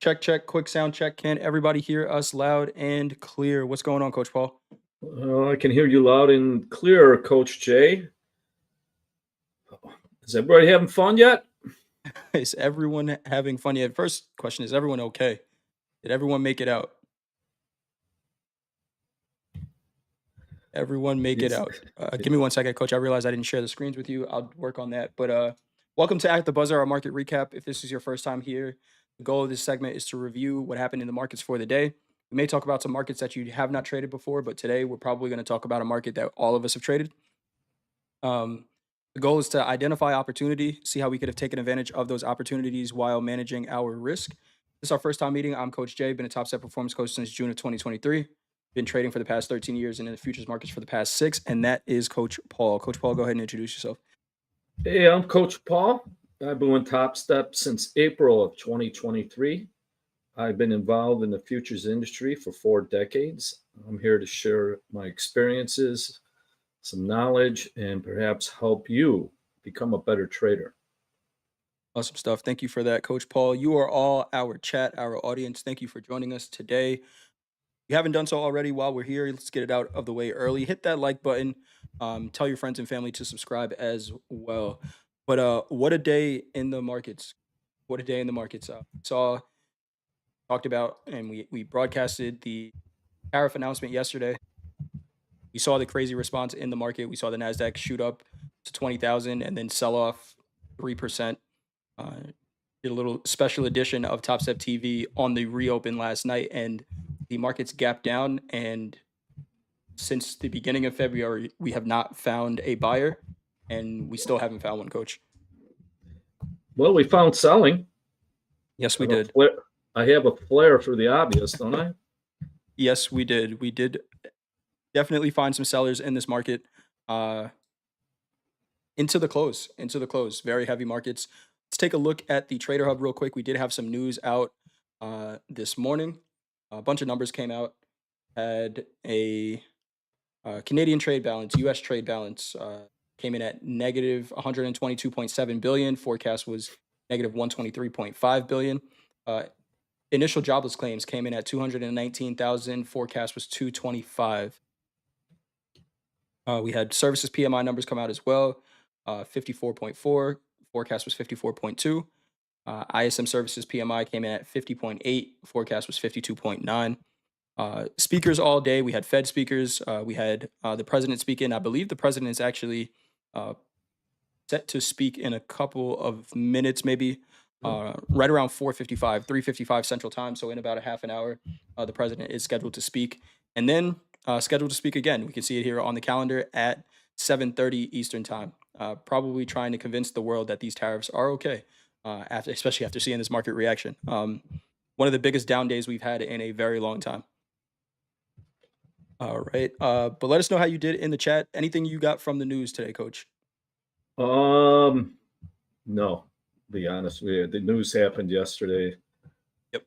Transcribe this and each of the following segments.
Check, check, quick sound check. Can everybody hear us loud and clear? What's going on, Coach Paul? I can hear you loud and clear, Coach Jay. Is everybody having fun yet? Is everyone having fun yet? First question, is everyone okay? Did everyone make it out? Everyone make it It's, out. Give me one second, Coach. I realized I didn't share the screens with you. I'll work on that. But welcome to At the Buzzer, our market recap. If this is your first time here, the goal of this segment is to review what happened in the markets for the day. We may talk about some markets that you have not traded before, but today we're probably going to talk about a market that all of us have traded. The goal is to identify opportunity, see how we could have taken advantage of those opportunities while managing our risk. This is our first time meeting. I'm Coach Jay, been a top step performance coach since June of 2023. Been trading for the past 13 years and in the futures markets for the past 6, and that is Coach Paul. Coach Paul, go ahead and introduce yourself. Hey, I'm Coach Paul. I've been with Topstep since April of 2023. I've been involved in the futures industry for 4 decades. I'm here to share my experiences, some knowledge, and perhaps help you become a better trader. Awesome stuff. Thank you for that, Coach Paul. You are all our chat, our audience. Thank you for joining us today. If you haven't done so already while we're here, let's get it out of the way early. Hit that like button. Tell your friends and family to subscribe as well. But what a day in the markets. What a day in the markets. Talked about and we broadcasted the tariff announcement yesterday. We saw the crazy response in the market. We saw the NASDAQ shoot up to 20,000 and then sell off 3%. Did a little special edition of Topstep TV on the reopen last night, and the markets gapped down. And since the beginning of February, we have not found a buyer, and we still haven't found one, Coach. Well, we found selling. Yes, we I have a did. flair, I have a flair for the obvious, don't I? Yes, we did. We did definitely find some sellers in this market. Uh, into the close, very heavy markets. Let's take a look at the Trader Hub real quick. We did have some news out this morning. A bunch of numbers came out. Had a Canadian trade balance, U.S. trade balance came in at negative 122.7 billion. Forecast was negative 123.5 billion. Initial jobless claims came in at 219,000. Forecast was 225. We had services PMI numbers come out as well. 54.4. Forecast was 54.2. ISM services PMI came in at 50.8. Forecast was 52.9. Speakers all day. We had Fed speakers. We had the president speaking. I believe the president is actually set to speak in a couple of minutes, maybe right around 4:55, 3:55 Central Time. So in about a half an hour, the president is scheduled to speak, and then scheduled to speak again. We can see it here on the calendar at 7:30 Eastern Time. Probably trying to convince the world that these tariffs are okay, especially after seeing this market reaction. One of the biggest down days we've had in a very long time. All right. But let us know how you did in the chat. Anything you got from the news today, Coach? No, to be honest with you. The news happened yesterday. Yep.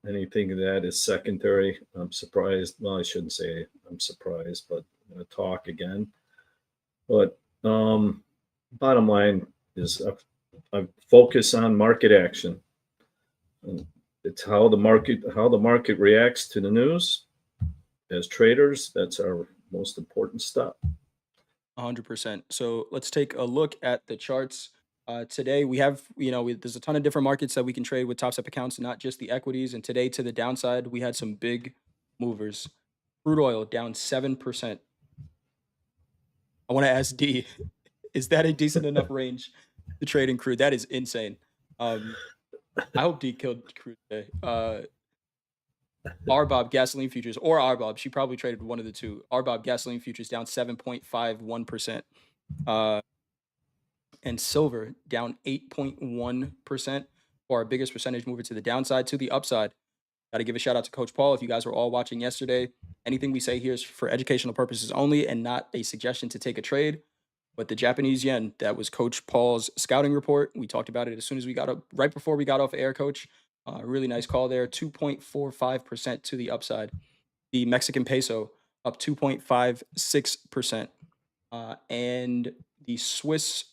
Anything that is secondary, I'm surprised. Well, I shouldn't say I'm surprised, but I'm going to talk again. But bottom line is I focus on market action. And it's how the market reacts to the news. As traders, that's our most important step. 100%. So let's take a look at the charts. Today we have, there's a ton of different markets that we can trade with Topstep accounts, not just the equities. And today to the downside, we had some big movers. Crude oil down 7%. I want to ask D, is that a decent enough range to trade in crude? That is insane. I hope D killed crude today. RBOB gasoline futures or RBOB, she probably traded one of the two. RBOB gasoline futures down 7.51%. And silver down 8.1% for our biggest percentage mover to the downside. To the upside, got to give a shout out to Coach Paul. If you guys were all watching yesterday, anything we say here is for educational purposes only and not a suggestion to take a trade. But the Japanese yen, that was Coach Paul's scouting report. We talked about it as soon as we got up, right before we got off air, Coach. Really nice call there, 2.45% to the upside. The Mexican peso up 2.56%. And the Swiss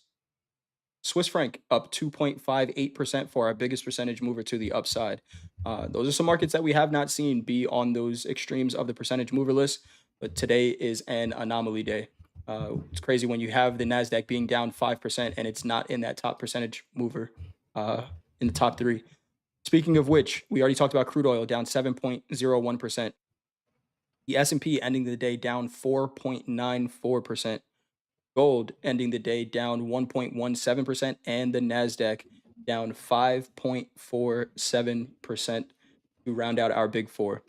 franc up 2.58% for our biggest percentage mover to the upside. Those are some markets that we have not seen be on those extremes of the percentage mover list, but today is an anomaly day. It's crazy when you have the NASDAQ being down 5% and it's not in that top percentage mover uh, in the top three. Speaking of which, we already talked about crude oil down 7.01%. The S&P ending the day down 4.94%. Gold ending the day down 1.17%, and the NASDAQ down 5.47% to round out our big four.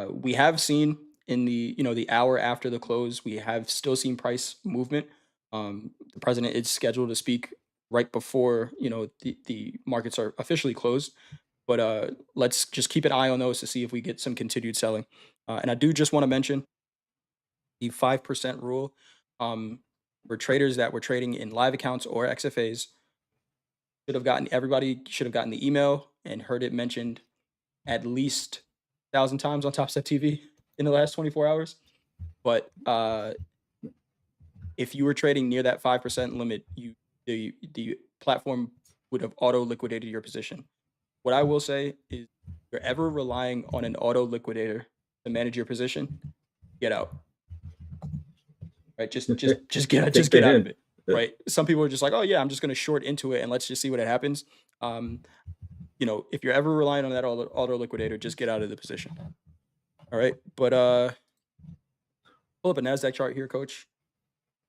We have seen in the hour after the close, we have still seen price movement. The president is scheduled to speak right before the markets are officially closed. But let's just keep an eye on those to see if we get some continued selling. And I do just want to mention the 5% rule. Um, for traders that were trading in live accounts or XFAs, everybody should have gotten the email and heard it mentioned at least 1,000 times on Topstep TV in the last 24 hours. But if you were trading near that 5% limit, the platform would have auto liquidated your position. What I will say is, if you're ever relying on an auto liquidator to manage your position, get out. Right? Just get Take get the out of hint. it. Right? Some people are just like, oh yeah, I'm just going to short into it and let's just see what happens. Um, if you're ever relying on that auto liquidator, just get out of the position. All right, but pull up a NASDAQ chart here, Coach.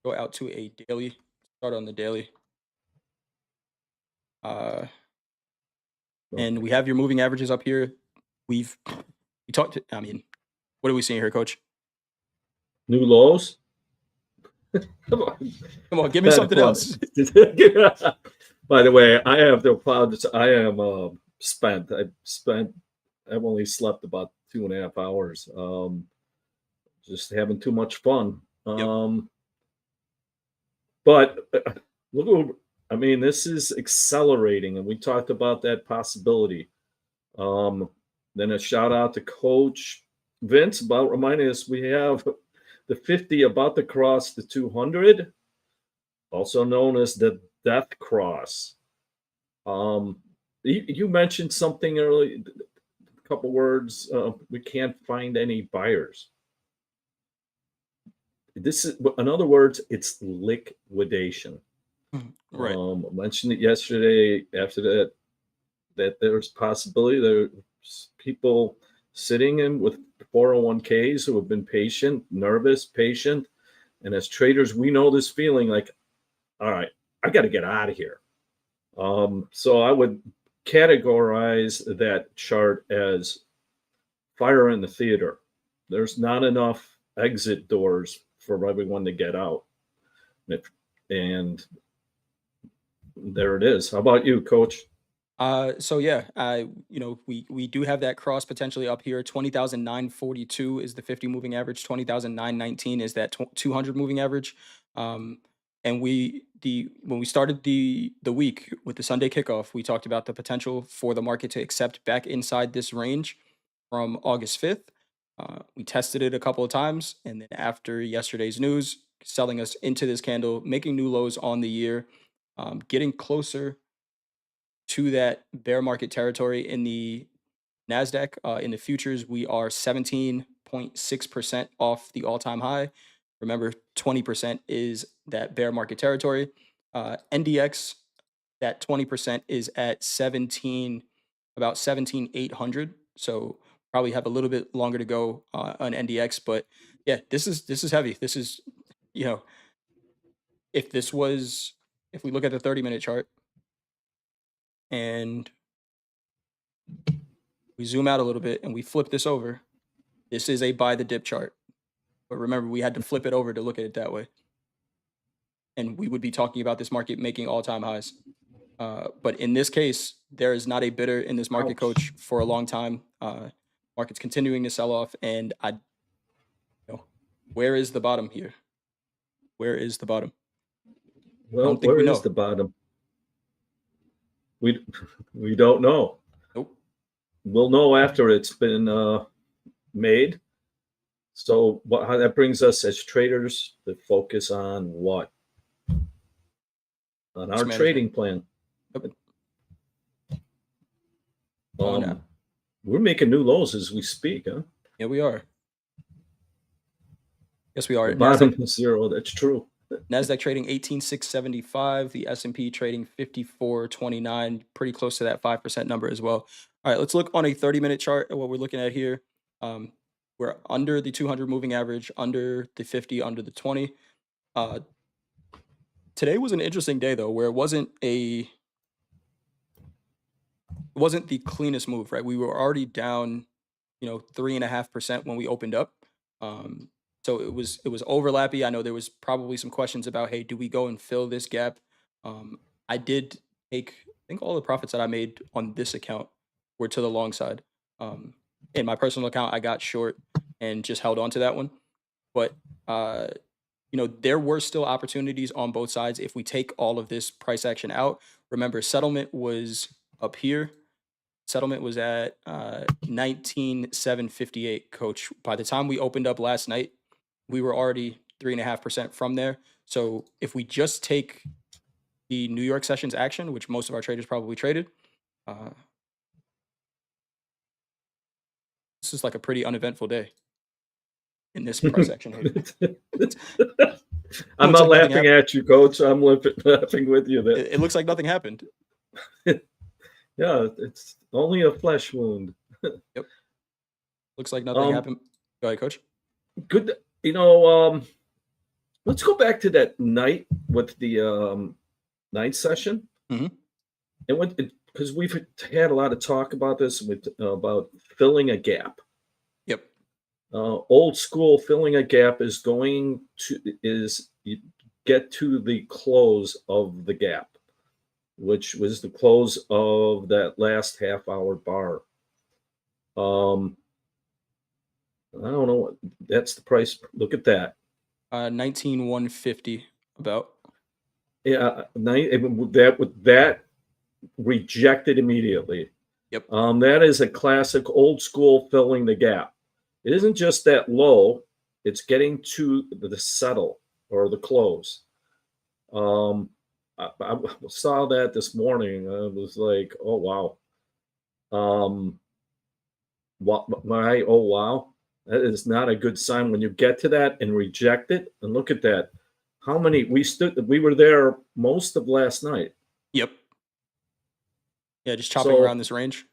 Go out to a daily. Start on the daily. And we have your moving averages up here. We talked. I mean, what are we seeing here, Coach? New lows. Come on. Come on, give me something else. By the way, I have to apologize. I am spent. I've only slept about 2.5 hours. Just having too much fun. Yep. But look, I mean, this is accelerating, and we talked about that possibility. Then a shout out to Coach Vince about reminding us we have the 50 about to cross the 200, also known as the death cross. You mentioned something early, a couple words. We can't find any buyers. This is, in other words, it's liquidation. Right. I mentioned it yesterday. After that there's possibility there's people sitting in with 401ks who have been patient, nervous, patient, and as traders, we know this feeling like, all right, I got to get out of here. So I would categorize that chart as fire in the theater. There's not enough exit doors for everyone to get out. And there it is. How about you, Coach? So yeah, we do have that cross potentially up here. 20,942 is the 50 moving average. 20,919 is that 200 moving average. And when we started the week with the Sunday kickoff, we talked about the potential for the market to accept back inside this range from August 5th. We tested it a couple of times, and then after yesterday's news, selling us into this candle, making new lows on the year, getting closer to that bear market territory in the NASDAQ. In the futures, we are 17.6% off the all-time high. Remember, 20% is that bear market territory. NDX, that 20% is at about 17,800. So probably have a little bit longer to go on NDX. But yeah, this is heavy. This is, if we look at the 30-minute chart and we zoom out a little bit and we flip this over, this is a buy the dip chart. But remember, we had to flip it over to look at it that way. And we would be talking about this market making all-time highs. But in this case, there is not a bidder in this market, Coach, for a long time. Market's continuing to sell off. And where is the bottom here? Where is the bottom? Well, where is the bottom? We don't know. Nope. We'll know after it's been made. So how that brings us as traders to focus on what? On our trading plan. Yep. We're making new lows as we speak, huh? Yeah, we are. Yes, we The are. bottom is zero. That's true. NASDAQ trading 18,675, the S&P trading 54.29, pretty close to that 5% number as well. All right, let's look on a 30-minute chart at what we're looking at here. We're under the 200 moving average, under the 50, under the 20. Today was an interesting day though, where it wasn't the cleanest move, right? We were already down, 3.5% when we opened up. So it was overlappy. I know there was probably some questions about, hey, do we go and fill this gap? I did take, I think all the profits that I made on this account were to the long side. In my personal account, I got short and just held on to that one. But there were still opportunities on both sides if we take all of this price action out. Remember, settlement was up here. Settlement was at 19,758, coach. By the time we opened up last night, we were already 3.5% from there. So if we just take the New York sessions action, which most of our traders probably traded, this is like a pretty uneventful day in this price action here. I'm Looks not like nothing laughing at you, Coach. I'm laughing with you. That It looks like nothing happened. yeah, it's only a flesh wound. Yep. Looks like nothing happened. Go ahead, coach. Good. Let's go back to that night with the night session. Mhm. Because we've had a lot of talk about this about filling a gap. Yep. Old school filling a gap is you get to the close of the gap, which was the close of that last half hour bar. I don't know. That's the price. Look at that. 19,150 about. Yeah, that rejected immediately. Yep. That is a classic old school filling the gap. It isn't just that low; it's getting to the settle or the close. I saw that this morning. I was like, oh wow. Oh wow. That is not a good sign when you get to that and reject it. And look at that. How many we were there most of last night. Yep. Yeah, just chopping So around this range.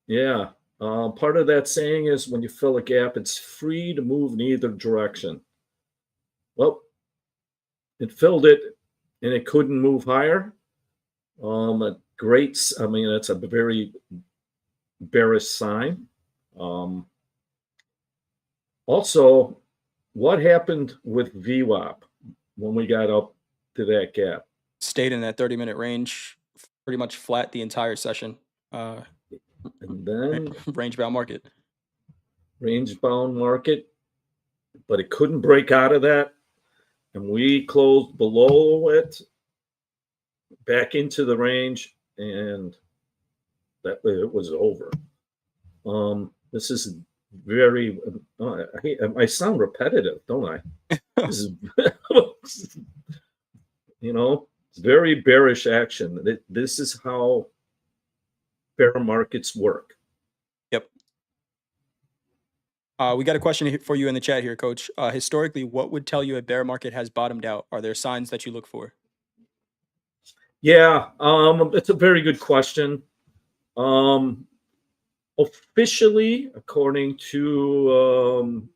yeah. Part of that saying is when you fill a gap, it's free to move in either direction. Well, it filled it and it couldn't move higher. That's a very bearish sign. Also, what happened with VWAP when we got up to that gap? Stayed in that 30-minute range, pretty much flat the entire session. And then range bound market. Range bound market, but it couldn't break out of that. And we closed below it, back into the range, and it was over. This is very. I sound repetitive, don't I? This is, it's very bearish action. This is how bear markets work. Yep. We got a question for you in the chat here, Coach. Historically, what would tell you a bear market has bottomed out? Are there signs that you look for? Yeah, it's a very good question. Officially, according to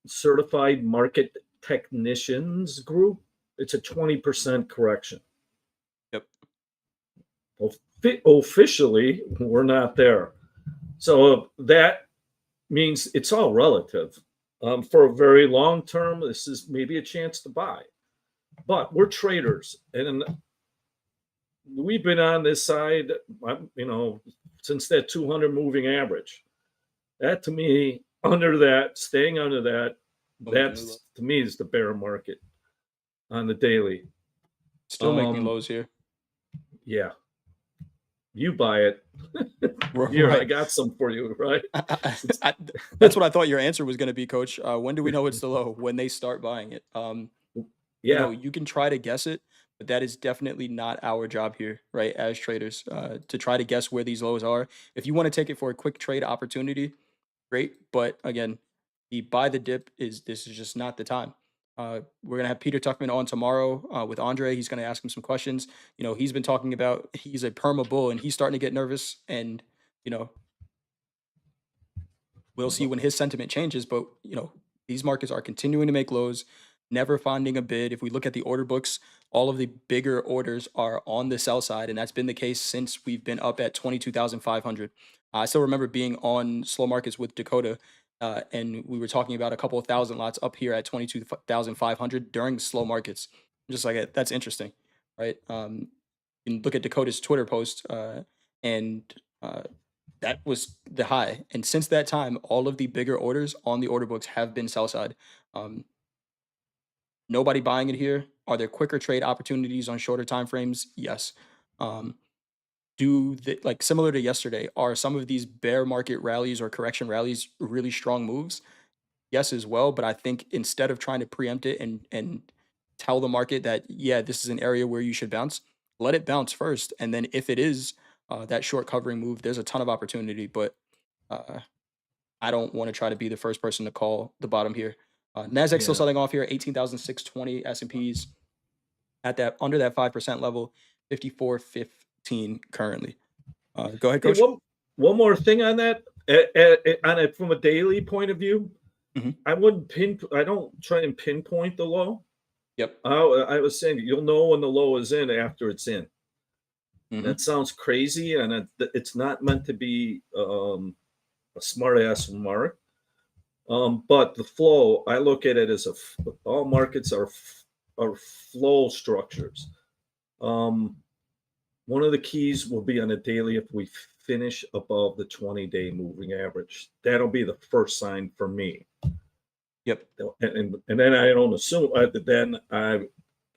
Certified Market Technicians Group, it's a 20% correction. Yep. Officially, we're not there. So that means it's all relative. For a very long term, this is maybe a chance to buy. But we're traders, and we've been on this side, since that 200 moving average. That to me, staying under that, that's to me is the bear market on the daily. Still making lows here. Yeah. You buy it. Here, right. I got some for you, right? That's what I thought your answer was going to be, Coach. When do we know it's the low? When they start buying it. Yeah. You can try to guess it, but that is definitely not our job here, right? As traders, to try to guess where these lows are. If you want to take it for a quick trade opportunity, great. But again, the buy the dip is this is just not the time. We're gonna have Peter Tuckman on tomorrow with Andre. He's gonna ask him some questions. You know, he's been talking about he's a perma bull and he's starting to get nervous. And you know, we'll see when his sentiment changes. But you know, these markets are continuing to make lows, never finding a bid. If we look at the order books, all of the bigger orders are on the sell side, and that's been the case since we've been up at 22,500. I still remember being on slow markets with Dakota, and we were talking about a couple of thousand lots up here at 22,500 during slow markets. I'm just like that's interesting, right? You can look at Dakota's Twitter post, and uh, that was the high. And since that time, all of the bigger orders on the order books have been sell side. Um, Nobody buying it here. Are there quicker trade opportunities on shorter time frames? Yes. Um, like similar to yesterday, are some of these bear market rallies or correction rallies really strong moves? Yes, as well. But I think instead of trying to preempt it and tell the market that yeah, this is an area where you should bounce, let it bounce first, and then if it is that short covering move, there's a ton of opportunity. But uh, I don't want to try to be the first person to call the bottom here. Nasdaq still Yeah. selling off here, 18,620. S&Ps at that under that 5% level, 54.15 currently. Go ahead, Hey, coach. one more thing on that. On it from a daily point of view, Hmm. I don't try and pinpoint the low. Yep. I was saying you'll know when the low is in after it's in. Hmm. That sounds crazy, and it's not meant to be a smart ass remark. But the flow, I look at it as all markets are flow structures. Um, One of the keys will be on a daily if we finish above the 20-day moving average. That'll be the first sign for me. Yep. And then I don't assume then I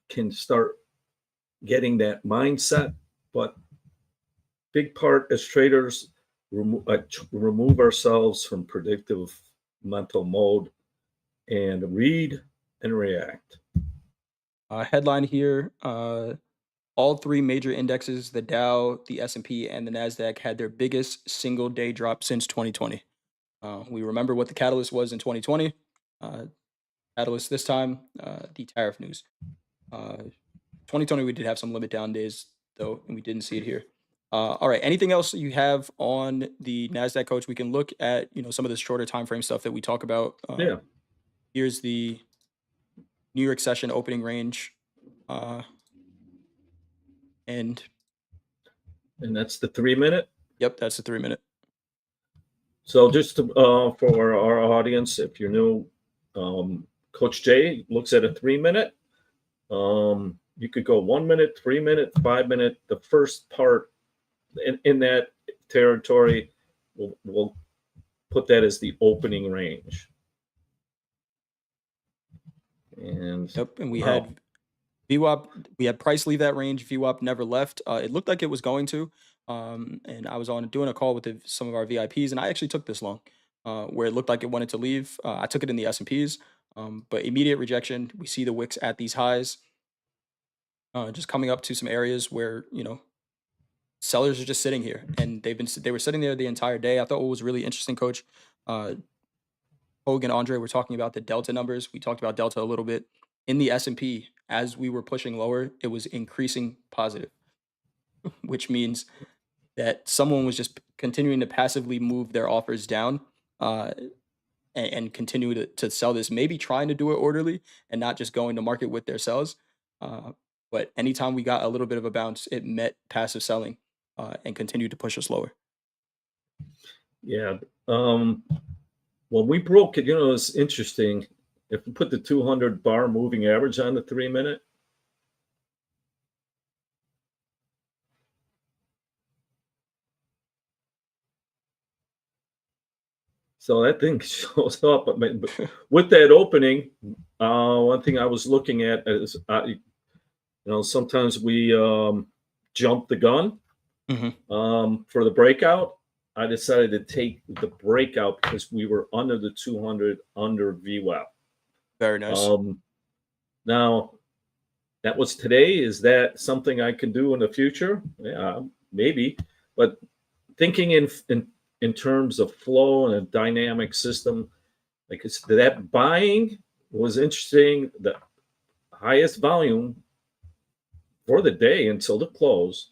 can start getting that mindset. But big part as traders, remove ourselves from predictive mental mode and read and react. Headline here. All three major indexes, the Dow, the S&P, and the Nasdaq, had their biggest single day drop since 2020. We remember what the catalyst was in 2020. Uh, Catalyst this time, the tariff news. 2020, we did have some limit down days though, and we didn't see it here. All right. Anything else you have on the Nasdaq, coach? We can look at some of the shorter time frame stuff that we talk about. Yeah. Here's the New York session opening range, and And that's the 3 minute. yep, that's the 3 minute. So just for our audience, if you're new, Coach Jay looks at a 3 minute. You could go 1 minute, 3 minute, 5 minute. The first part in that territory, we'll put that as the opening range. And Yep, and we wow. had VWAP. We had price leave that range. VWAP never left. It looked like it was going to. And I was on doing a call with some of our VIPs, and I actually took this long, where it looked like it wanted to leave. I took it in the S&Ps, but immediate rejection. We see the wicks at these highs, just coming up to some areas where sellers are just sitting here, and they were sitting there the entire day. I thought what was really interesting, coach. Hoag and Andre were talking about the delta numbers. We talked about delta a little bit in the S&P. As we were pushing lower, it was increasing positive, which means that someone was just continuing to passively move their offers down, and continue to sell this, maybe trying to do it orderly and not just going to market with their sells. But anytime we got a little bit of a bounce, it met passive selling, and continued to push us lower. Yeah. When we broke it, it's interesting. If we put the 200 bar moving average on the 3 minute, so that thing shows up. But with that opening, one thing I was looking at is, sometimes we jump the gun for the breakout. I decided to take the breakout because we were under the 200 under VWAP. Very nice. Now, that was today. Is that something I can do in the future? Yeah, maybe. But thinking in terms of flow and a dynamic system, like that buying was interesting. The highest volume for the day until the close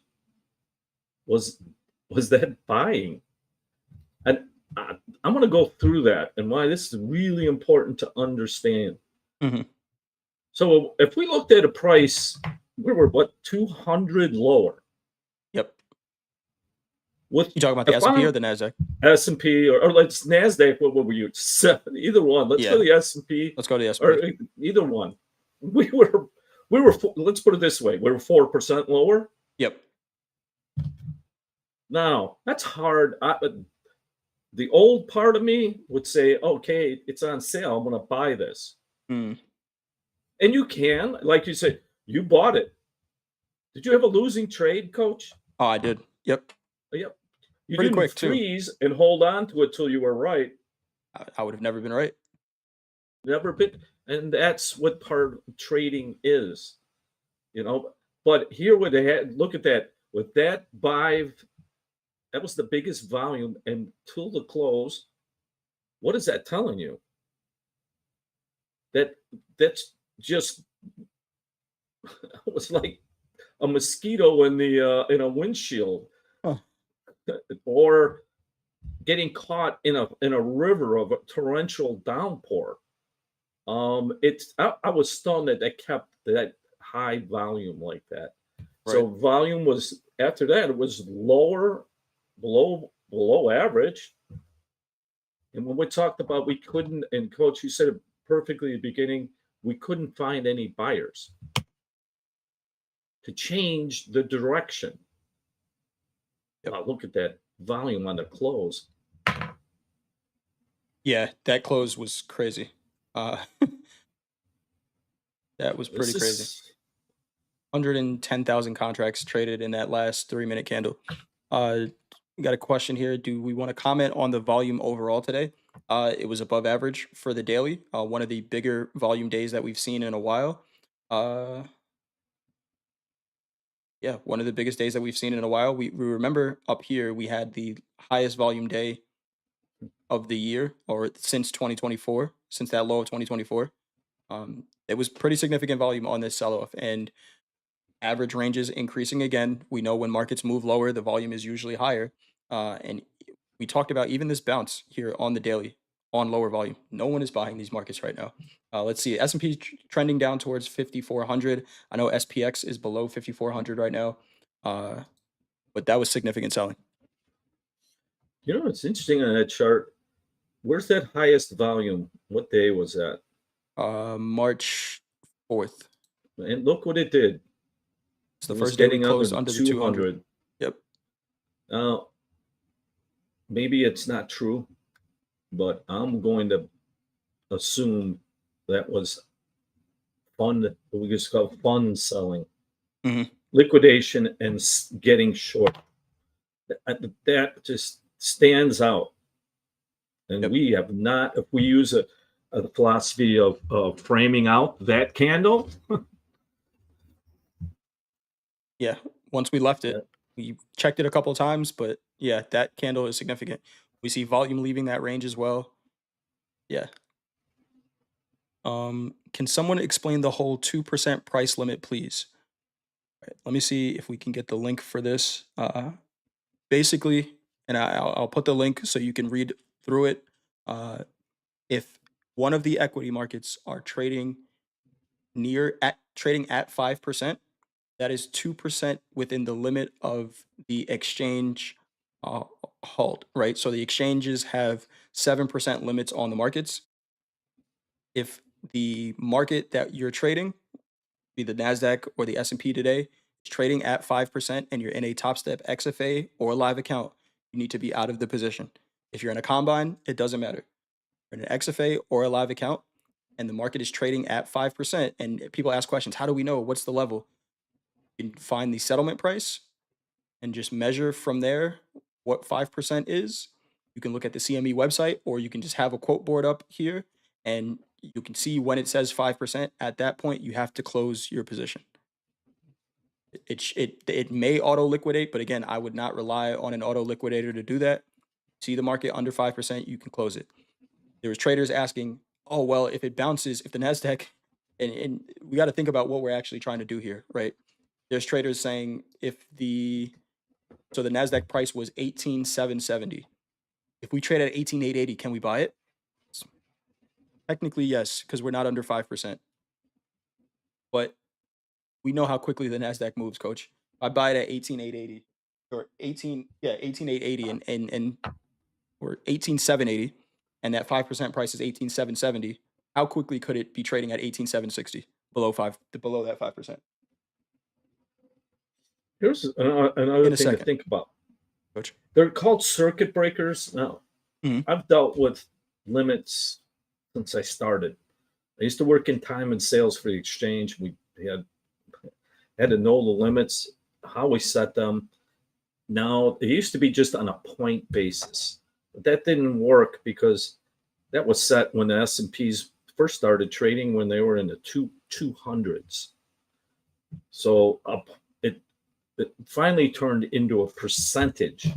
was was that buying. And I'm going to go through that and why this is really important to understand. Mhm. So if we looked at a price, we were what, 200 lower Yep. with, You talking about the if S&P or I'm the NASDAQ? S&P or let's NASDAQ, what were we, seven, either one. Let's go Yeah. to the S&P Let's go to the or S&P. either one. We were, let's put it this way. We were 4% lower. Yep. Now that's hard. The old part of me would say, okay, it's on sale. I'm going to buy this. Mm. And you can, like you said, you bought it. Did you have a losing trade, coach? Oh, I did. Yep. Yep. You Pretty didn't quick too. freeze and hold on to it till you were right. I would have never been right. Never been. And that's what part of trading is, you know. But here, with they had, look at that. With that buy, that was the biggest volume until the close. What is that telling you? That that's just it was like a mosquito in a windshield, Huh. or getting caught in a river of a torrential downpour. It's I was stunned that they kept that high volume like that. Right. So volume was, after that, it was lower, below average. And when we talked about, we couldn't, and coach, you said it perfectly at the beginning, we couldn't find any buyers to change the direction. Yep. Wow, look at that volume on the close. Yeah, that close was crazy. That was This pretty crazy. is 110,000 contracts traded in that last 3-minute candle. We got a question here. Do we want to comment on the volume overall today? It was above average for the daily, one of the bigger volume days that we've seen in a while. Uh, yeah, one of the biggest days that we've seen in a while. We remember up here we had the highest volume day of the year, or since 2024, since that low of 2024. It was pretty significant volume on this sell-off, and average ranges increasing again. We know when markets move lower, the volume is usually higher. And we talked about even this bounce here on the daily on lower volume. No one is buying these markets right now. Let's see, S&P trending down towards 5,400. I know SPX is below 5,400 right now, but that was significant selling. it's interesting on that chart. Where's that highest volume? What day was that? March 4th. And look what it did. It's It the was first day we getting under closed the under the 200. 200. Yep. Now, maybe it's not true, but I'm going to assume that was fund, we just call fund selling, Hmm. liquidation, and getting short. That just stands out. And Yep. we have not, if we use a philosophy of framing out that candle, Yeah. Once we left uh, it, we checked it a couple of times, but yeah, that candle is significant. We see volume leaving that range as well. Yeah. Can someone explain the whole 2% price limit, please? Right, let me see if we can get the link for this. Basically, and I'll put the link so you can read through it. If one of the equity markets are trading at 5%, that is 2% within the limit of the exchange uh, halt, right? So the exchanges have 7% limits on the markets. If the market that you're trading, be the NASDAQ or the S&P today, is trading at 5% and you're in a TopStep XFA or live account, you need to be out of the position. If you're in a combine, it doesn't matter. You're in an XFA or a live account and the market is trading at 5%, and people ask questions, how do we know? What's the level? You can find the settlement price and just measure from there what 5% is. You can look at the CME website, or you can just have a quote board up here and you can see when it says 5%. At that point, you have to close your position. It may auto liquidate, but again, I would not rely on an auto liquidator to do that. See the market under 5%, you can close it. There was traders asking, "Oh, well, if it bounces, if the Nasdaq," and we got to think about what we're actually trying to do here, right? There's traders saying if the Nasdaq price was 18,770, if we trade at 18,880, can we buy it? Technically, yes, because we're not under 5%. But we know how quickly the Nasdaq moves, coach. I buy it at 18,880 or 18,880 and or 18,780, and that 5% price is 18,770. How quickly could it be trading at 18,760 below that 5%? Here's another In a thing to second, think about. coach. They're called circuit breakers. Now, Mhm. I've dealt with limits since I started. I used to work in time and sales for the exchange. We had to know the limits, how we set them. Now, it used to be just on a point basis. But that didn't work because that was set when the S&Ps first started trading when they were in the 200s. So it finally turned into a percentage.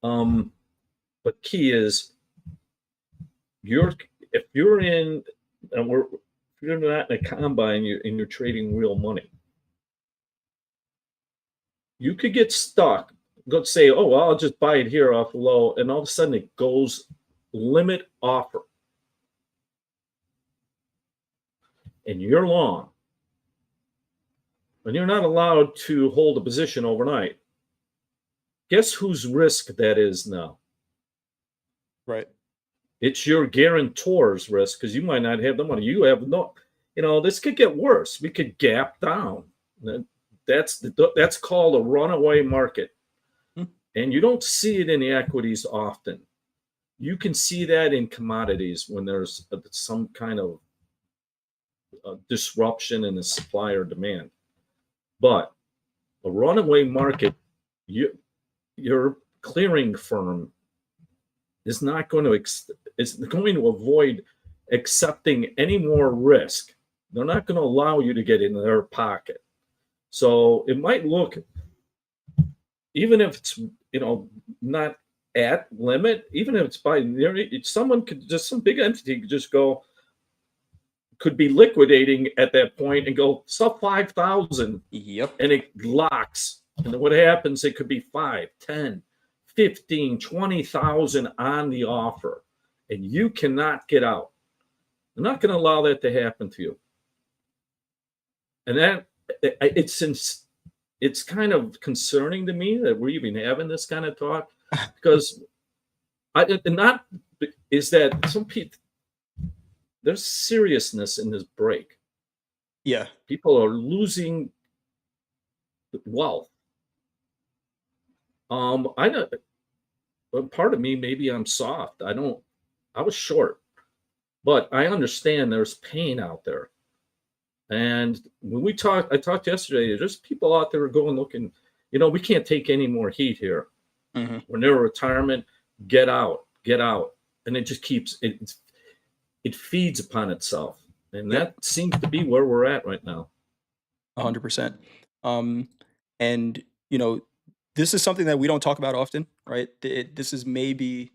But key is if you're in and we're if you're not in a combine you're trading real money, you could get stuck. Go say, oh well, I'll just buy it here off low, and all of a sudden it goes limit offer, and you're long, and you're not allowed to hold a position overnight. Guess whose risk that is now? Right. It's your guarantor's risk because you might not have the money. You have no, this could get worse. We could gap down. That's called a runaway market. Mm. And you don't see it in the equities often. You can see that in commodities when there's some kind of disruption in the supply or demand. But a runaway market, your clearing firm is not going to is going to avoid accepting any more risk. They're not going to allow you to get in their pocket. So it might look, even if it's not at limit, even if it's by someone could just some big entity could be liquidating at that point and go sub 5,000, Yep. and it locks. And then what happens? It could be 5, 10, 15, 20,000 on the offer, and you cannot get out. I'm not going to allow that to happen to you. And that it's kind of concerning to me that we're even having this kind of talk, because some people, there's seriousness in this break. Yeah. People are losing wealth. I know part of me, maybe I'm soft. I was short, but I understand there's pain out there. And when I talked yesterday, there's people out there going looking, we can't take any more heat here. Mm-hmm. When they're retirement, get out. And it just keeps, it feeds upon itself. And Yep. that seems to be where we're at right now. 100%. And this is something that we don't talk about often, right? This is maybe,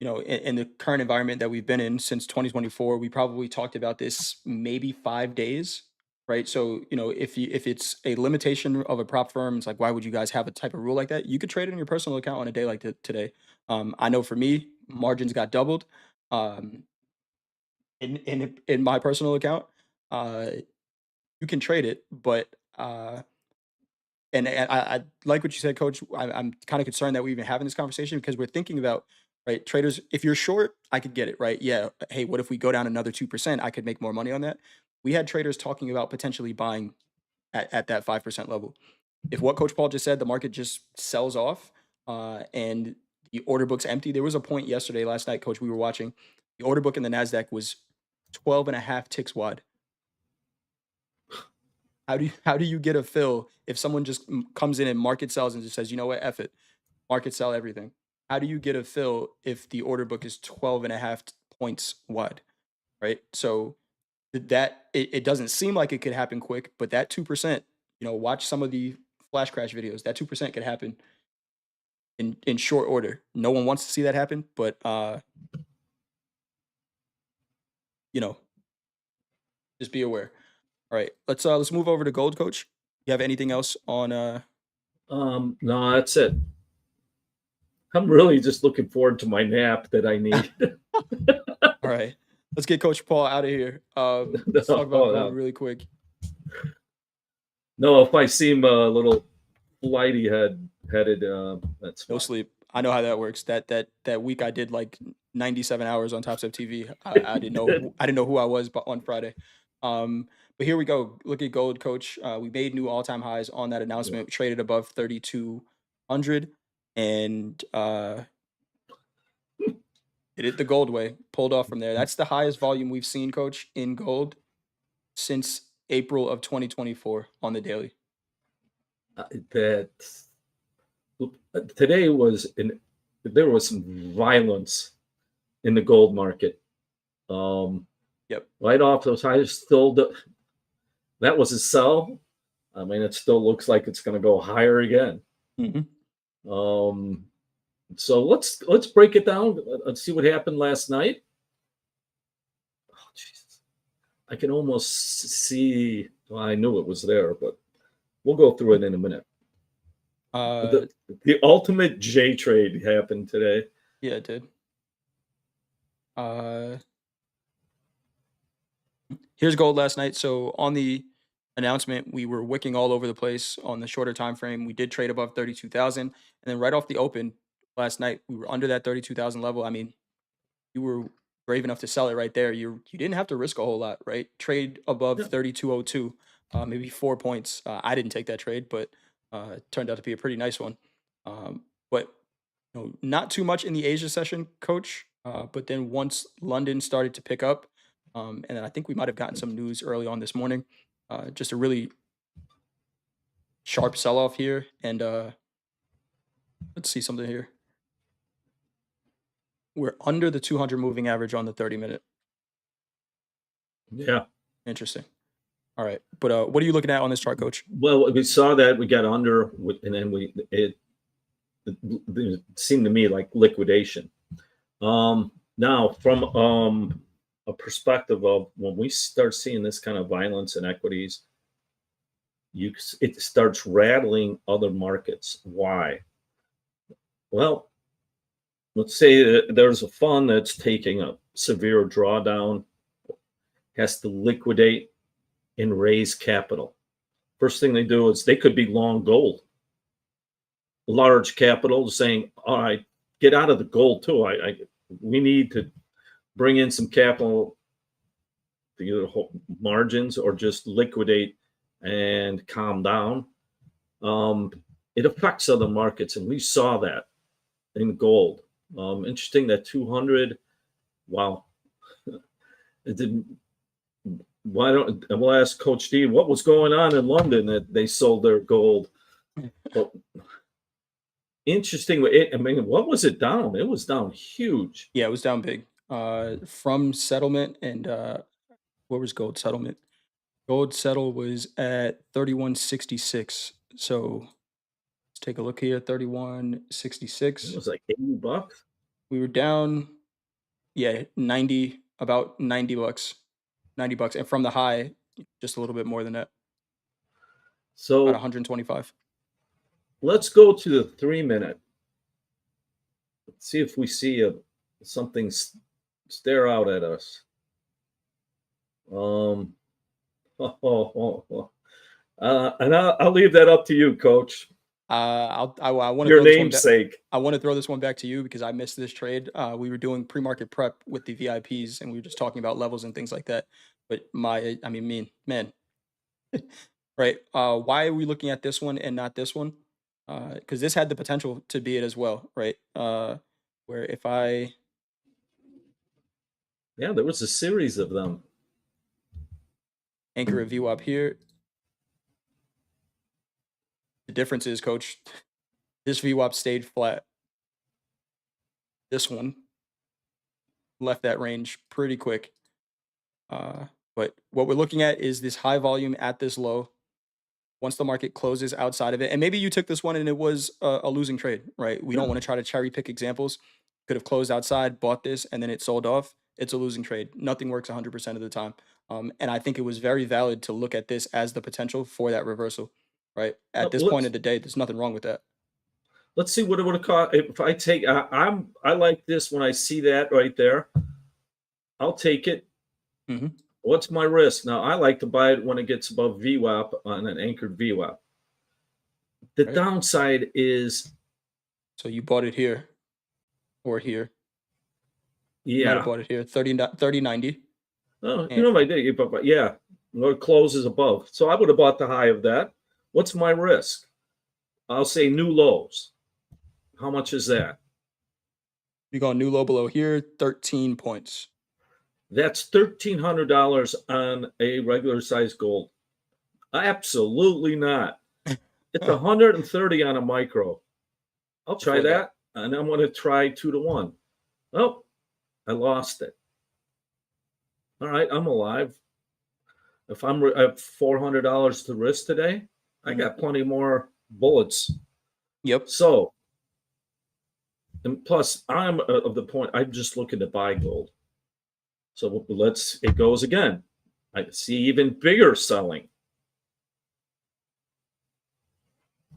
in the current environment that we've been in since 2024, we probably talked about this maybe 5 days, right? So, if it's a limitation of a prop firm, it's like, why would you guys have a type of rule like that? You could trade it in your personal account on a day like today. I know for me, margins got doubled. Um, in my personal account, uh, you can trade it, but and I like what you said, Coach. I'm kind of concerned that we're even having this conversation because we're thinking about, right, traders. If you're short, I could get it, right? Yeah. Hey, what if we go down another 2%? I could make more money on that. We had traders talking about potentially buying at that 5% level. If what Coach Paul just said, the market just sells off, and the order book's empty. There was a point last night, Coach, we were watching. The order book in the NASDAQ was 12 and a half ticks wide. How do you get a fill if someone just comes in and market sells and just says, you know what, F it, market sell everything? How do you get a fill if the order book is 12 and a half points wide, right? So it doesn't seem like it could happen quick, but that 2%, watch some of the flash crash videos. That 2% could happen in short order. No one wants to see that happen, but you know, just be aware. All right, let's move over to gold, coach. You have anything else on No, that's it. I'm really just looking forward to my nap that I need. All right. Let's get Coach Paul out of here. Let's talk about gold No, really quick. no, if I seem a little flighty headed, that's No fine. sleep. I know how that works. That week I did like 97 hours on Topstep TV. I didn't know who I was but on Friday. But here we go. Look at gold, coach. We made new all-time highs on that Yeah. announcement. We traded above 3,200 and did it the gold way. Pulled off from there. That's the highest volume we've seen, coach, in gold since April of 2024 on the daily. That today there was some violence in the gold market. Yep. Right off those highs, that was a sell. I mean, it still looks like it's going to go higher again. Mhm. Um, so let's break it down. Let's see what happened last night. Oh, Jesus. I can almost see. Well, I knew it was there, but we'll go through it in a minute. Uh, The ultimate J trade happened today. yeah, it did. Uh, Here's gold last night. So on the announcement, we were wicking all over the place on the shorter time frame. We did trade above 32,000, and then right off the open last night, we were under that 32,000 level. I mean, you were brave enough to sell it right there. You didn't have to risk a whole lot, right? Trade above Yeah. 3202, maybe 4 points. I didn't take that trade, but it turned out to be a pretty nice one. But not too much in the Asia session, coach. But then once London started to pick up, and then I think we might have gotten some news early on this morning, just a really sharp sell off here. And let's see something here. We're under the 200 moving average on the 30-minute. Yeah. Interesting. All right. But what are you looking at on this chart, coach? Well, we saw that we got under, and then it seemed to me like liquidation. Now, from a perspective of when we start seeing this kind of violence in equities, it starts rattling other markets. Why? Well, let's say that there's a fund that's taking a severe drawdown, has to liquidate and raise capital. First thing they do is they could be long gold. Large capital saying, all right, get out of the gold too. We need to bring in some capital to either margins or just liquidate and calm down. It affects other markets, and we saw that in gold. Interesting that 200. Wow, it didn't. Why don't we'll ask Coach D what was going on in London that they sold their gold? But interesting. I mean, what was it down? It was down huge. Yeah, it was down big. From settlement and what was gold settlement? Gold settle was at 3166. So let's take a look here. It 3166. was like $80. We were down, yeah, 90, about $90. $90. And from the high, just a little bit more than that, about So 125. let's go to the 3 minute. Let's see if we see something stare out at us. And I'll leave that up to you, Coach. I want to Your throw this one back. namesake. I want to throw this one back to you because I missed this trade. We were doing pre-market prep with the VIPs, and we were just talking about levels and things like that. But man, right? Why are we looking at this one and not this one? Because this had the potential to be it as well, right? Where if I Yeah, there was a series of them. anchor a view up here, the difference is, coach, this VWAP stayed flat. This one left that range pretty quick. But But what we're looking at is this high volume at this low. Once the market closes outside of it, and maybe you took this one and it was a losing trade, right? We don't want to try to cherry pick examples. Could have closed outside, bought this, and then it sold off. It's a losing trade. Nothing works 100% of the time. And I think it was very valid to look at this as the potential for that reversal, right? At this point let's of the day, there's nothing wrong with that. let's see what it would have cost if I take. I like this when I see that right there. I'll take it. Hmm. What's my risk? Now, I like to buy it when it gets above VWAP on an anchored VWAP. The Right? downside is, So you bought it here or here. You might have yeah. bought it here, 3090. Oh, And I did. But yeah, it closes above. So I would have bought the high of that. What's my risk? I'll say new lows. How much is that? you got a new low below here, 13 points. That's $1,300 on a regular size gold. Absolutely not. It's 130 on a micro. I'll try Before that. that, and I'm going to try 2-to-1. Oh, I lost it. All right, I'm alive. If I'm at $400 to risk today, I got plenty more bullets. Yep. So, and plus, I'm of the point, I'm just looking to buy gold. So it goes again. I see even bigger selling.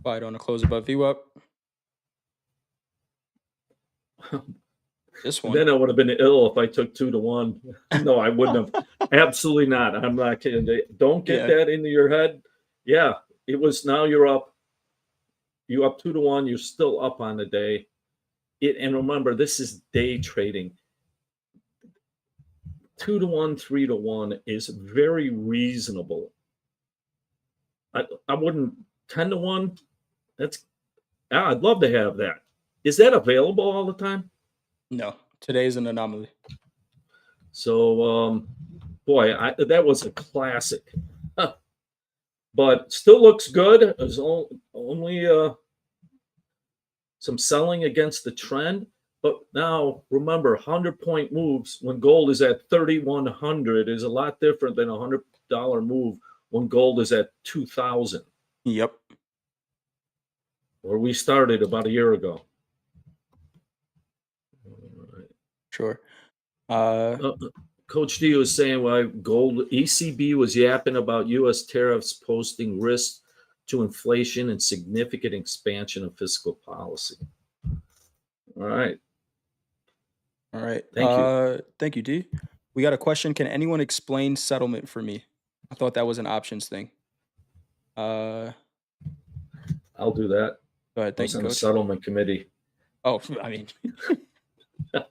Buy it on a close above VWAP. This one. Then I would have been ill if I took 2-to-1. No, I wouldn't have. Absolutely not. I'm not kidding. Don't get Yeah. that into your head. Yeah, it was. Now you're up. You up 2-to-1. You're still up on the day. And remember, this is day trading. 2-to-1, 3-to-1 is very reasonable. I wouldn't 10-to-1. I'd love to have that. Is that available all the time? No, today is an anomaly. So, boy, that was a classic. But still looks good. There's only some selling against the trend. But now remember, 100-point moves when gold is at 3,100 is a lot different than a $100 move when gold is at 2,000, Yep. where we started about a year ago. Sure. Coach D was saying why gold ECB was yapping about U.S. tariffs posting risks to inflation and significant expansion of fiscal policy. All right. All right. Thank you. Thank you, D. We got a question. Can anyone explain settlement for me? I thought that was an options thing. Go I'll do that. ahead. I Thank was you, on the Coach. settlement committee. Oh, I mean, look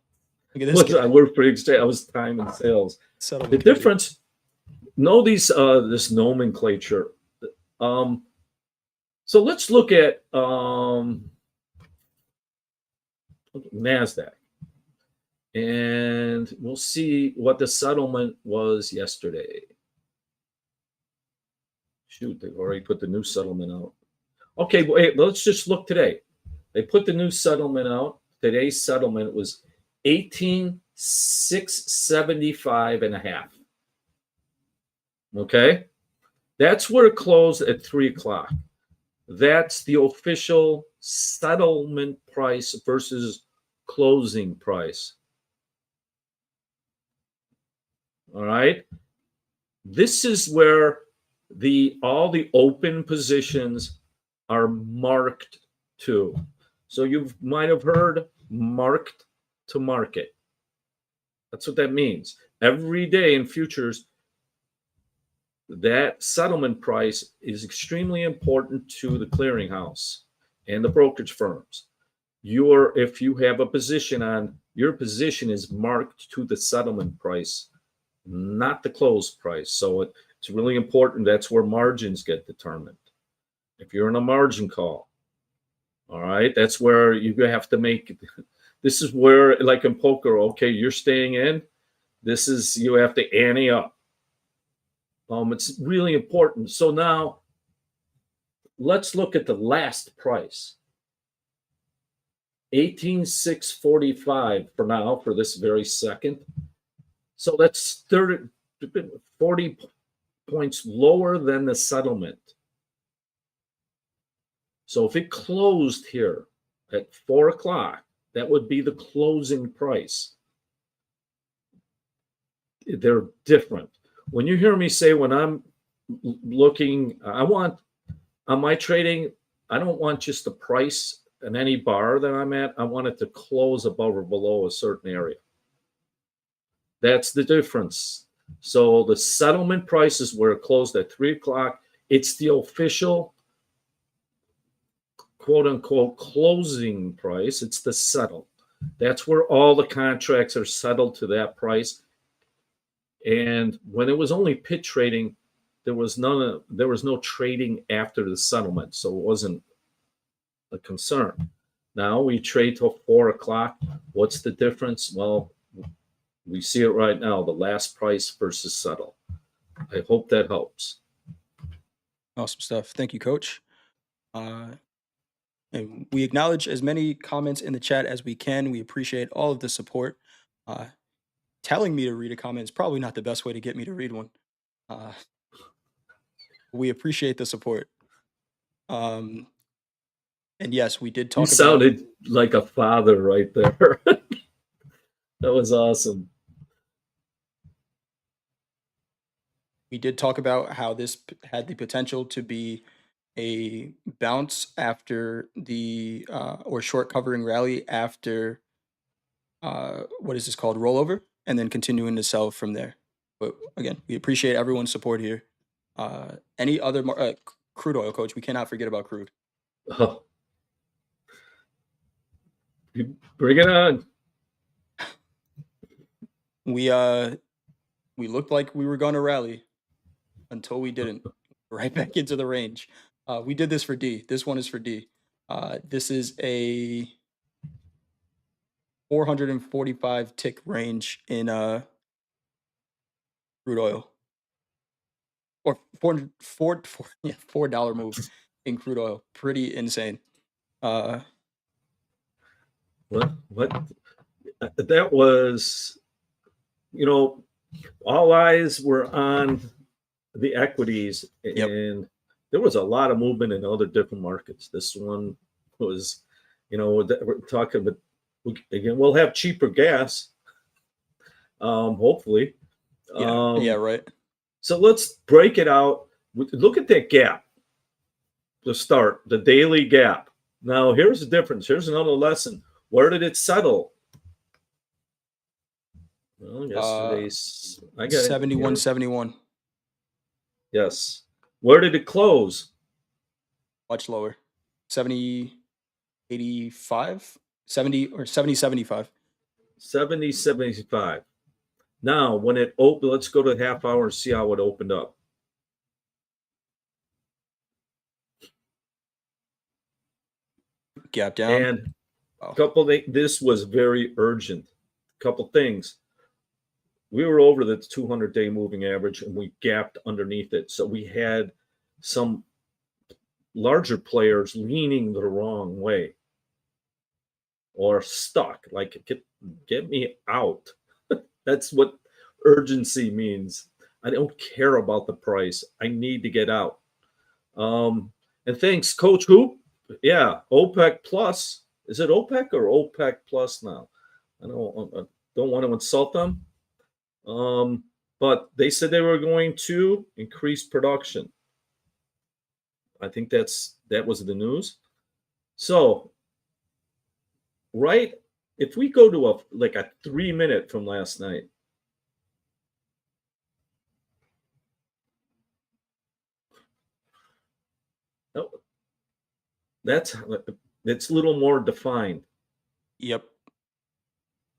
at this guy. I worked for I was time and sales. The Settlement committee. difference, know this nomenclature. So let's look at NASDAQ. And we'll see what the settlement was yesterday. Shoot, they've already put the new settlement out. Okay, wait, let's just look today. They put the new settlement out. Today's settlement was 18,675.5. Okay, that's where it closed at 3 o'clock. That's the official settlement price versus closing price. All right. This is where all the open positions are marked to. So you might have heard marked to market. That's what that means. Every day in futures, that settlement price is extremely important to the clearinghouse and the brokerage firms. If you have a position on, your position is marked to the settlement price, not the close price. So it's really important. That's where margins get determined. If you're in a margin call, all right, that's where you have to make. This is where, like in poker, okay, you're staying in. You have to ante up. It's really important. So now let's look at the last price. 18,645 for now, for this very second. So that's 40 points lower than the settlement. So if it closed here at 4 o'clock, that would be the closing price. They're different. When you hear me say, when I'm looking, I want, on my trading, I don't want just the price in any bar that I'm at. I want it to close above or below a certain area. That's the difference. So the settlement price is where it closed at 3 o'clock. It's the official, quote unquote, closing price. It's the settle. That's where all the contracts are settled to that price. And when it was only pit trading, there was no trading after the settlement, so it wasn't a concern. Now we trade till 4 o'clock. What's the difference? Well, we see it right now, the last price versus settle. I hope that helps. Awesome stuff. Thank you, Coach. And we acknowledge as many comments in the chat as we can. We appreciate all of the support. Telling me to read a comment is probably not the best way to get me to read one. We appreciate the support. And yes, we did talk You sounded like a father right there. That was awesome. We did talk about how this had the potential to be a bounce after the or short covering rally after what is this called, rollover, and then continuing to sell from there. But again, we appreciate everyone's support here. Any other crude oil, Coach? We cannot forget about crude. Oh. You bring it on. We looked like we were going to rally until we didn't. Right back into the range. We did this for D. This one is for D. This is a 445 tick range in crude oil, or $4 move in crude oil. Pretty insane. What? That was, all eyes were on the equities, and there was a lot of movement in other different markets. This one was, we're talking about, again, we'll have cheaper gas, hopefully. Yeah, right. So let's break it out. Look at that gap to start, the daily gap. Now, here's the difference. Here's another lesson. Where did it settle? Well, yesterday's, I got 71.71. Yes. Where did it close? Much lower. 70.85? 70 or 70.75. 70.75. Now, when it opened, let's go to the half hour and see how it opened up. Gap down. And a couple of, this was very urgent. A couple things. We were over the 200-day moving average, and we gapped underneath it. So we had some larger players leaning the wrong way or stuck, like, get me out. That's what urgency means. I don't care about the price. I need to get out. And thanks, Coach Hoop. Yeah, OPEC Plus. Is it OPEC or OPEC Plus now? I don't want to insult them. But they said they were going to increase production. I think that was the news. So, right, if we go to a 3-minute from last night, it's a little more defined. Yep.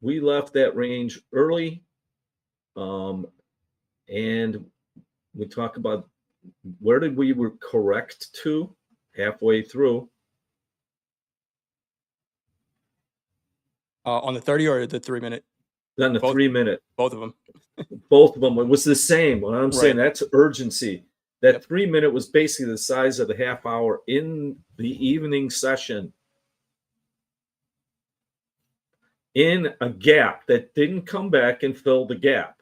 We left that range early. And we talk about where did we were correct to halfway through. On the 30 or the 3-minute? Then the 3-minute. Both of them. Both of them. It was the same. What I'm saying, that's urgency. That 3-minute was basically the size of the half hour in the evening session, in a gap that didn't come back and fill the gap.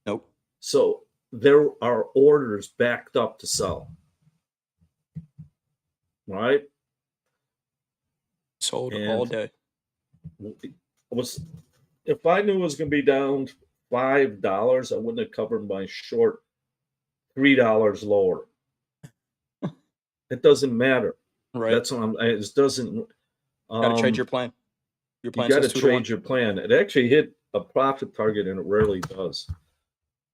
Nope. So there are orders backed up to sell, right? Sold all And day. was if I knew it was going to be down $5, I wouldn't have covered my short $3 lower. It doesn't matter. Right. That's what it doesn't. Got to trade Um, your plan. Your you plan got says to 2 to 1. trade your plan. It actually hit a profit target, and it rarely does.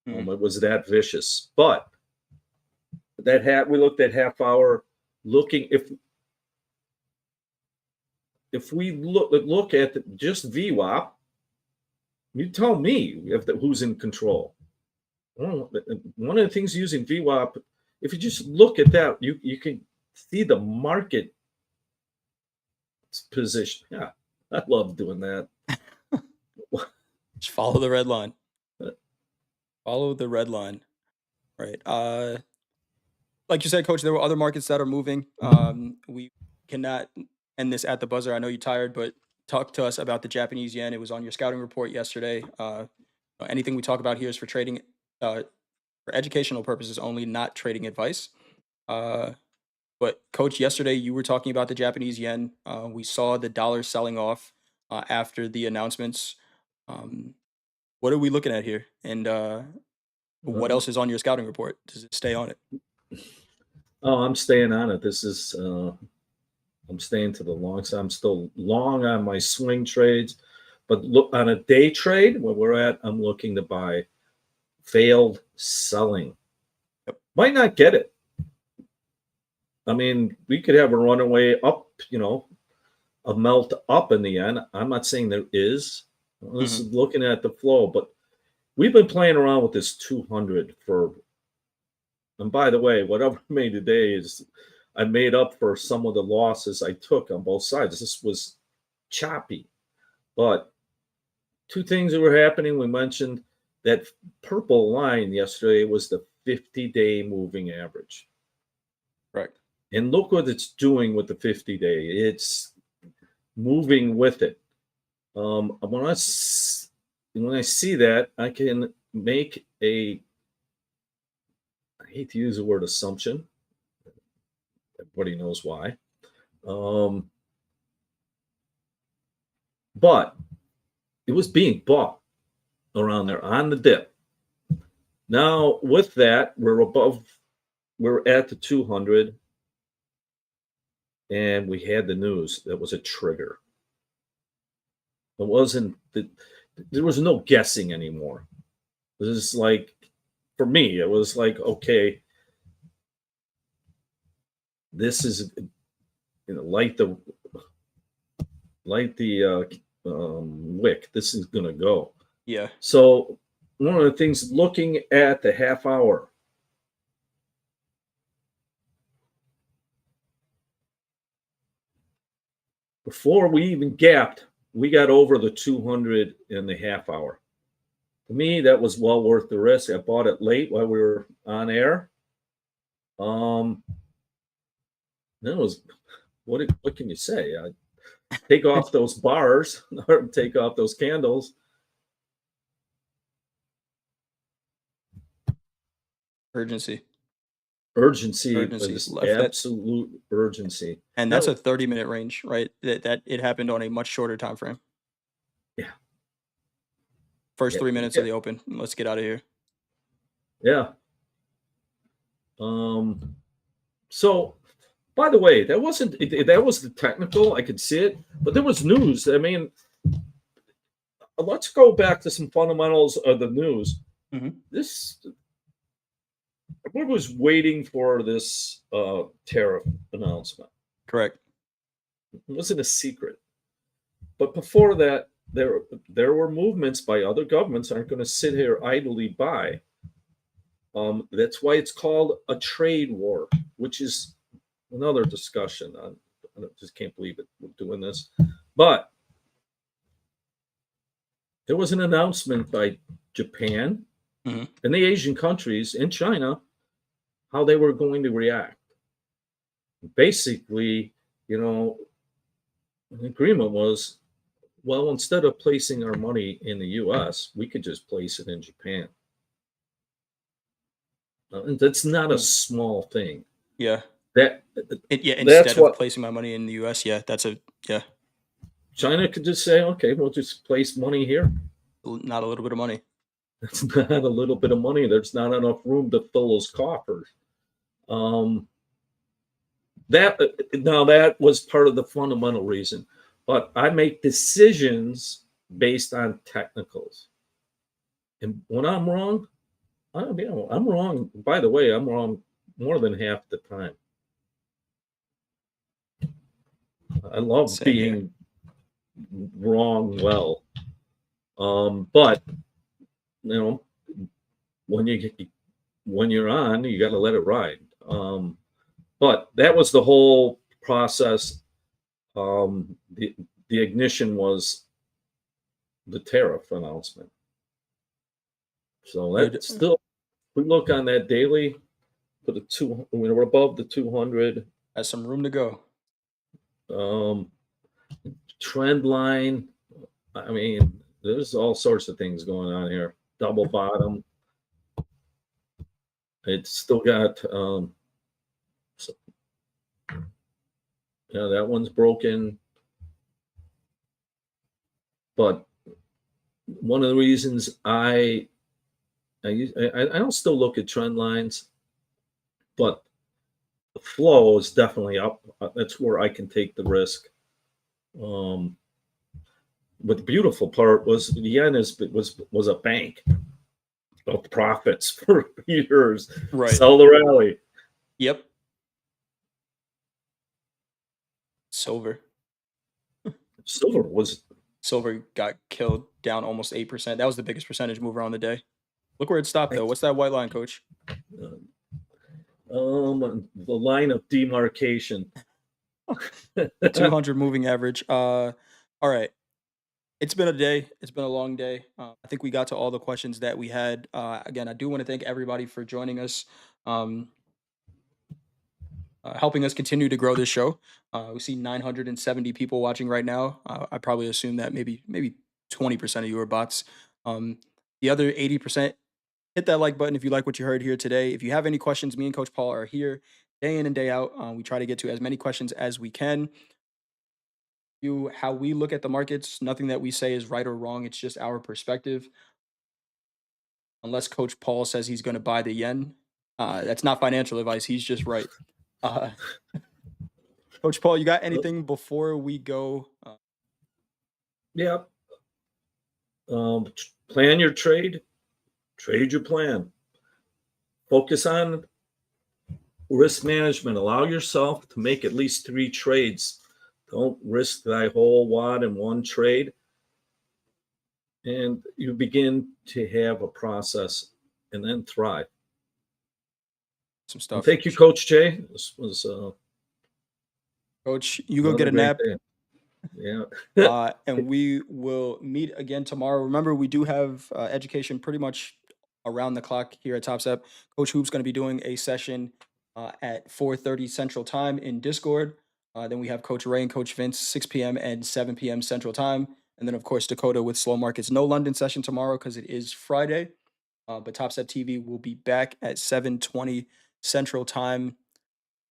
Mhm. It was that vicious, but we looked at half hour, looking if we look at just VWAP, you tell me who's in control. One of the things using VWAP, if you just look at that, you can see the market position. Yeah, I love doing that. Just follow the red line. Follow the red line. Right. Like you said, coach, there were other markets that are moving. We cannot end this at the buzzer. I know you're tired, but talk to us about the Japanese yen. It was on your scouting report yesterday. Anything we talk about here is for trading, for educational purposes only, not trading advice. But coach, yesterday you were talking about the Japanese yen. We saw the dollar selling off after the announcements. Um, what are we looking at here? And what else is on your scouting report? Does it stay on it? Oh, I'm staying on it. I'm staying to the long side. I'm still long on my swing trades, but look on a day trade where we're at, I'm looking to buy failed selling. Yep. Might not get it. I mean, we could have a runaway up, a melt up in the end. I'm not saying there is. This is looking at the flow, but we've been playing around with this 200 for. And by the way, whatever I made today is I made up for some of the losses I took on both sides. This was choppy, but two things that were happening. We mentioned that purple line yesterday was the 50-day moving average. Correct. And look what it's doing with the 50-day. It's moving with it. When I see that, I can make I hate to use the word assumption. Everybody knows why. But it was being bought around there on the dip. Now, with that, we're at the 200, and we had the news that was a trigger. It wasn't that there was no guessing anymore. It was like, for me, it was like, okay, this is, light the wick. This is going to go. Yeah. So one of the things, looking at the half hour, before we even gapped, we got over the 200 in the half hour. To me, that was well worth the risk. I bought it late while we were on air. That was what can you say? I take off those bars or take off those candles. Urgency. Urgency Urgency. was Left that, absolute urgency. and that's Now, a 30-minute range, right? That it happened on a much shorter time frame. yeah, First yeah, 3 minutes of yeah, the open. Let's get out of here. yeah. So, by the way, that was the technical. I could see it, but there was news. I mean, let's go back to some fundamentals of the news. This Everyone was waiting for this tariff announcement. Correct. It wasn't a secret. But before that, there were movements by other governments aren't going to sit here idly by. That's why it's called a trade war, which is another discussion. I just can't believe it. We're doing this. But there was an announcement by Japan and the Asian countries and China how they were going to react. Basically, the agreement was, well, instead of placing our money in the US, we could just place it in Japan. And that's not a small thing. Yeah. That Yeah, that's instead of what placing my money in the US, yeah, yeah, China could just say, okay, we'll just place money here. not a little bit of money. That's not a little bit of money. There's not enough room to fill those coffers. Um, that now that was part of the fundamental reason, but I make decisions based on technicals. And when I'm wrong, I'm wrong. By the way, I'm wrong more than half the time. I love Same here. being wrong well. But you know, when you're on, you got to let it ride. But that was the whole process. The ignition was the tariff announcement. So that still, we look on that daily, put we're above the 200. Has some room to go. Trend line. I mean, there's all sorts of things going on here. Double bottom. It's still got, yeah, that one's broken. But one of the reasons I don't still look at trend lines, but the flow is definitely up. That's where I can take the risk. But the beautiful part was the yen was a bank of profits for years. Right. Sell the rally. Yep. Silver got killed down almost 8%. That was the biggest percentage mover on the day. Look where it stopped though. What's that white line, Coach? The line of demarcation. 200 moving average. All right. It's been a day. It's been a long day. I think we got to all the questions that we had. Again, I do want to thank everybody for joining us, helping us continue to grow this show. We see 970 people watching right now. I probably assume that maybe 20% of you are bots. The other 80%, hit that like button if you like what you heard here today. If you have any questions, me and Coach Paul are here day in and day out. We try to get to as many questions as we can. How we look at the markets, nothing that we say is right or wrong. It's just our perspective. Unless Coach Paul says he's going to buy the yen, that's not financial advice. He's just right. Coach Paul, you got anything before we go? Yeah. Plan your trade. Trade your plan. Focus on risk management. Allow yourself to make at least 3 trades. Don't risk thy whole wad in one trade. And you begin to have a process and then thrive. Some stuff. And thank you, Coach Jay. This was Coach, you go get a nap. Day. Yeah. And we will meet again tomorrow. Remember, we do have education pretty much around the clock here at Topstep. Coach Hoop's going to be doing a session at 4:30 Central Time in Discord. Then we have Coach Ray and Coach Vince, 6 p.m. and 7 p.m. Central Time. And then, of course, Dakota with Slow Markets. No London session tomorrow because it is Friday. But TopstepTV will be back at 7:20 Central Time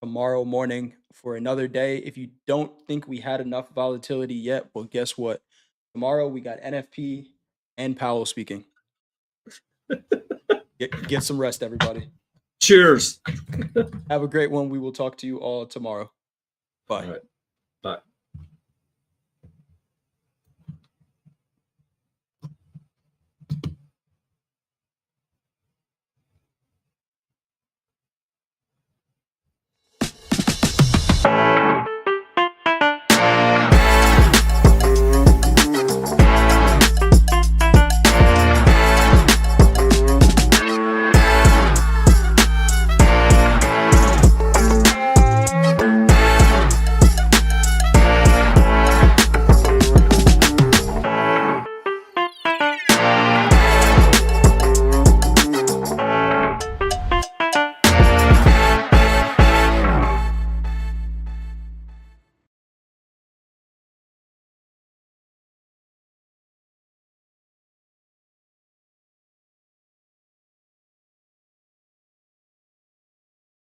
tomorrow morning for another day. If you don't think we had enough volatility yet, well, guess what? Tomorrow we got NFP and Powell speaking. Get some rest, everybody. Cheers. Have a great one. We will talk to you all tomorrow. Bye. All right.